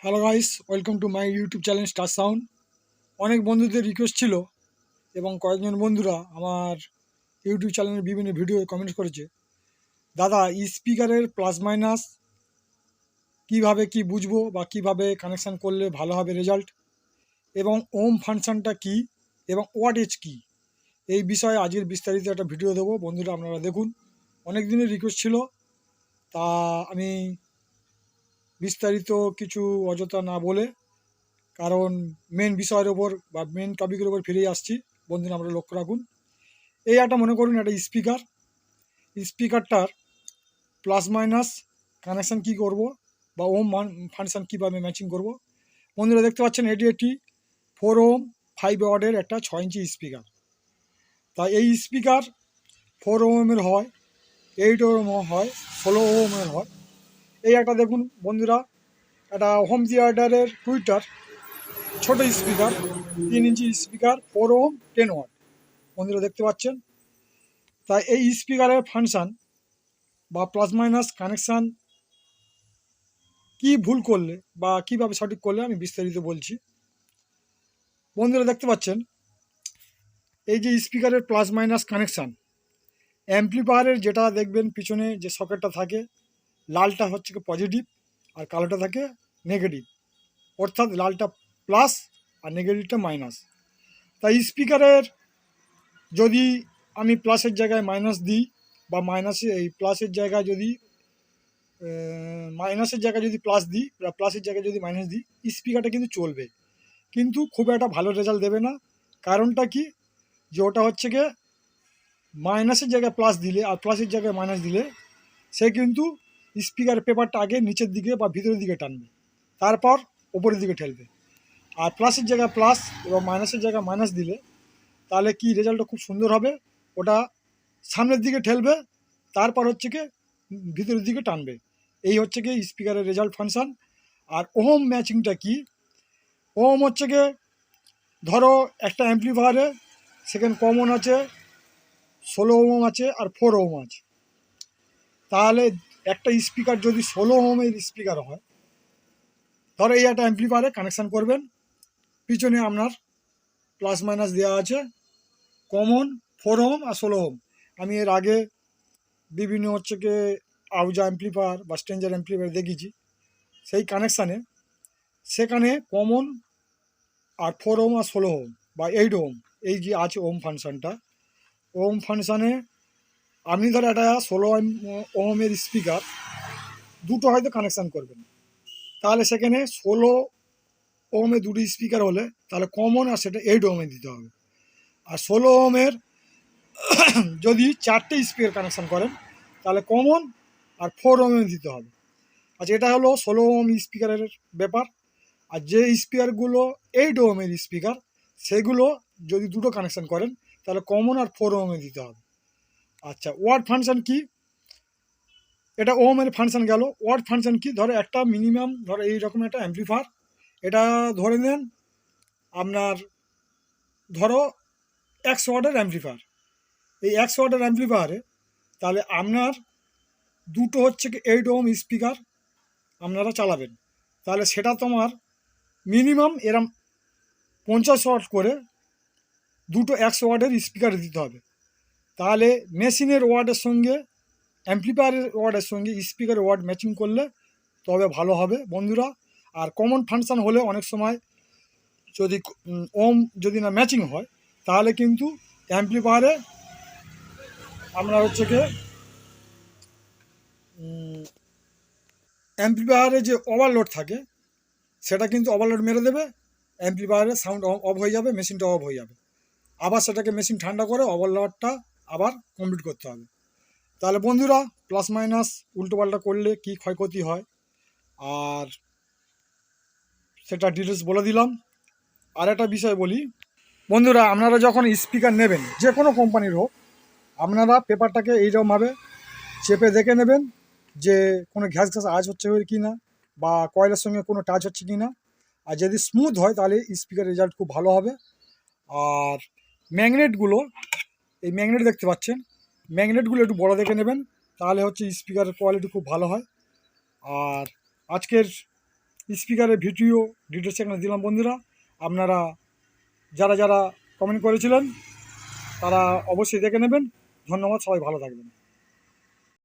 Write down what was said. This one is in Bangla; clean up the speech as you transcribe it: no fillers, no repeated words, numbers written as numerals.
Hello guys, welcome to my YouTube channel star sound. অনেক বন্ধুদের রিকোয়েস্ট ছিল এবং কয়েকজন বন্ধুরা আমার ইউটিউব চ্যানেলের বিভিন্ন ভিডিও কমেন্ট করেছে, দাদা স্পিকারের প্লাস মাইনাস কীভাবে কি বুঝবো বা কিভাবে কানেকশান করলে ভালো হবে রেজাল্ট, এবং ওম ফাংশনটা কি এবং ওয়াট এজ কী, এই বিষয়ে আজকের বিস্তারিত একটা ভিডিও দেবো। বন্ধুরা আপনারা দেখুন, অনেক দিনের রিকোয়েস্ট ছিল, তা আমি বিস্তারিত কিছু অযথা না বলে কারণ মেন বিষয়ের ওপর বা মেন টপিকের ওপর ফিরে আসছি। বন্ধুরা আমরা লক্ষ্য রাখুন, এই একটা মনে করুন একটা স্পিকারটার প্লাস মাইনাস কানেকশান কী করব বা ওম ফাংশন কীভাবে ম্যাচিং করব। বন্ধুরা দেখতে পাচ্ছেন এটি একটি 4 ওম 5 ওয়াটের একটা 6 ইঞ্চি স্পিকার। তাই এই স্পিকার 4 ওমের হয়, 8 ওম হয়, 16 ওমের হয়। এই একটা দেখুন বন্ধুরা, একটা হোম থিয়েটারের টুইটার ছোট স্পিকার, 3 ইঞ্চি স্পিকার, 4 ওম 10 ওয়াট। বন্ধুরা দেখতে পাচ্ছেন। তাই এই স্পিকারের ফাংশান বা প্লাস মাইনাস কানেকশান কি ভুল করলে বা কিভাবে সঠিক করলে আমি বিস্তারিত বলছি। বন্ধুরা দেখতে পাচ্ছেন এই যে স্পিকারের প্লাস মাইনাস কানেকশান, অ্যাম্প্লিফায়ারের যেটা দেখবেন পিছনে যে সকেটটা থাকে, লালটা হচ্ছে পজিটিভ আর কালোটা থাকে নেগেটিভ, অর্থাৎ লালটা প্লাস আর নেগেটিভটা মাইনাস। তাই স্পিকারের যদি আমি প্লাসের জায়গায় মাইনাস দিই বা মাইনাসে এই প্লাসের জায়গায় যদি মাইনাসের জায়গায় যদি প্লাস দিই বা প্লাসের জায়গায় যদি মাইনাস দিই, স্পিকারটা কিন্তু চলবে, কিন্তু খুব একটা ভালো রেজাল্ট দেবে না। কারণটা কি, যে ওটা হচ্ছে গিয়ে মাইনাসের জায়গায় প্লাস দিলে আর প্লাসের জায়গায় মাইনাস দিলে সে কিন্তু স্পিকারের পেপারটা আগে নিচের দিকে বা ভিতরের দিকে টানবে, তারপর ওপরের দিকে ঠেলবে। আর প্লাসের জায়গায় প্লাস এবং মাইনাসের জায়গায় মাইনাস দিলে তাহলে কি রেজাল্টটা খুব সুন্দর হবে, ওটা সামনের দিকে ঠেলবে, তারপর হচ্ছে কি ভিতরের দিকে টানবে। এই হচ্ছে কি স্পিকারের রেজাল্ট ফাংশান। আর ওহম ম্যাচিংটা কি, ওহম হচ্ছে কি, ধরো একটা অ্যাম্প্লিফায়ারে সেকেন্ড কমন আছে, 16 ওহম আছে আর 4 ওহম আছে। তাহলে একটা স্পিকার যদি 16 ওহমের স্পিকার হয়, ধরো এই একটা অ্যাম্প্লিফায়ারে কানেকশান করবেন, পিছনে আপনার প্লাস মাইনাস দেওয়া আছে, কমন 4 ওহম আর 16 ওহম। আমি এর আগে বিভিন্ন হচ্ছে কি আউজা অ্যাম্প্লিফায়ার বা স্ট্রেঞ্জার অ্যাম্প্লিফায়ার দেখেছি, সেই কানেকশানে সেখানে কমন আর 4 ওহম আর 16 ওহম বা 8 ওহম, এই যে আছে ওহম ফাংশানটা, ওহম ফাংশানে আপনি ধরো একটা 16 ওহমের স্পিকার দুটো হয়তো কানেকশান করবেন, তাহলে সেখানে 16 ওহমে দুটো স্পিকার হলে তাহলে কমন আর সেটা 8 ওহমে দিতে হবে। আর 16 ওহমের যদি 4টে স্পিকার কানেকশান করেন তাহলে কমন আর 4 ওহমে দিতে হবে। আচ্ছা, এটা হলো 16 ওহম স্পিকারের ব্যাপার। আর যে স্পিকারগুলো 8 ওহমের স্পিকার, সেগুলো যদি দুটো কানেকশান করেন তাহলে কমন আর 4 ওহমে দিতে হবে। আচ্ছা, ওয়াট ফাংশন কি, এটা ওহমের ফাংশন গেল। ওয়াট ফাংশন কি, ধরো একটা মিনিমাম ধরো এইরকম একটা অ্যাম্প্লিফায়ার, এটা ধরে নেন আপনার ধরো 100 ওয়াটের অ্যাম্প্লিফায়ার। এই 100 ওয়াটের অ্যাম্প্লিফায়ারে তাহলে আপনার দুটো হচ্ছে কি 8 ওহম স্পিকার আপনারা চালাবেন, তাহলে সেটা তোমার মিনিমাম এরম 50 ওয়াট করে দুটো 100 ওয়াটের স্পিকার দিতে হবে। তাহলে মেশিনের ওয়ার্ডের সঙ্গে অ্যাম্প্লিফায়ারের ওয়ার্ডের সঙ্গে স্পিকারের ওয়ার্ড ম্যাচিং করলে তবে ভালো হবে বন্ধুরা। আর কমন ফাংশন হলে অনেক সময় যদি ওম যদি না ম্যাচিং হয়, তাহলে কিন্তু অ্যাম্প্লিফায়ারে আপনার হচ্ছে কি অ্যাম্প্লিফায়ারে যে ওভারলোড থাকে সেটা কিন্তু ওভারলোড মেরে দেবে, অ্যাম্প্লিফায়ারের সাউন্ড অফ হয়ে যাবে, মেশিনটা অফ হয়ে যাবে। আবার সেটাকে মেশিন ঠান্ডা করে ওভারলোডটা আবার কমপ্লিট করতে হবে। তাহলে বন্ধুরা প্লাস মাইনাস উল্টোপাল্টা করলে কি ক্ষয়ক্ষতি হয় আর সেটা ডিটেলস বলে দিলাম। আর একটা বিষয় বলি বন্ধুরা, আপনারা যখন স্পিকার নেবেন যে কোনো কোম্পানির হোক, আপনারা পেপারটাকে এইরকমভাবে চেপে দেখে নেবেন যে কোনো ঘ্যাস ঘ্যাস আওয়াজ হচ্ছে কি না বা কয়েলের সঙ্গে কোনো টাচ হচ্ছে কি না। আর যদি স্মুথ হয় তাহলে স্পিকার রেজাল্ট খুব ভালো হবে। আর ম্যাগনেটগুলো, এই ম্যাগনেট দেখতে পাচ্ছেন, ম্যাগনেটগুলো একটু বড় দেখে নেবেন, তাহলে হচ্ছে স্পিকারের কোয়ালিটি খুব ভালো হয়। আর আজকের স্পিকারের ভিডিও ডিটেলস এখানে দিলাম বন্ধুরা। আপনারা যারা যারা কমেন্ট করেছিলেন তারা অবশ্যই দেখে নেবেন। ধন্যবাদ, সবাই ভালো থাকবেন।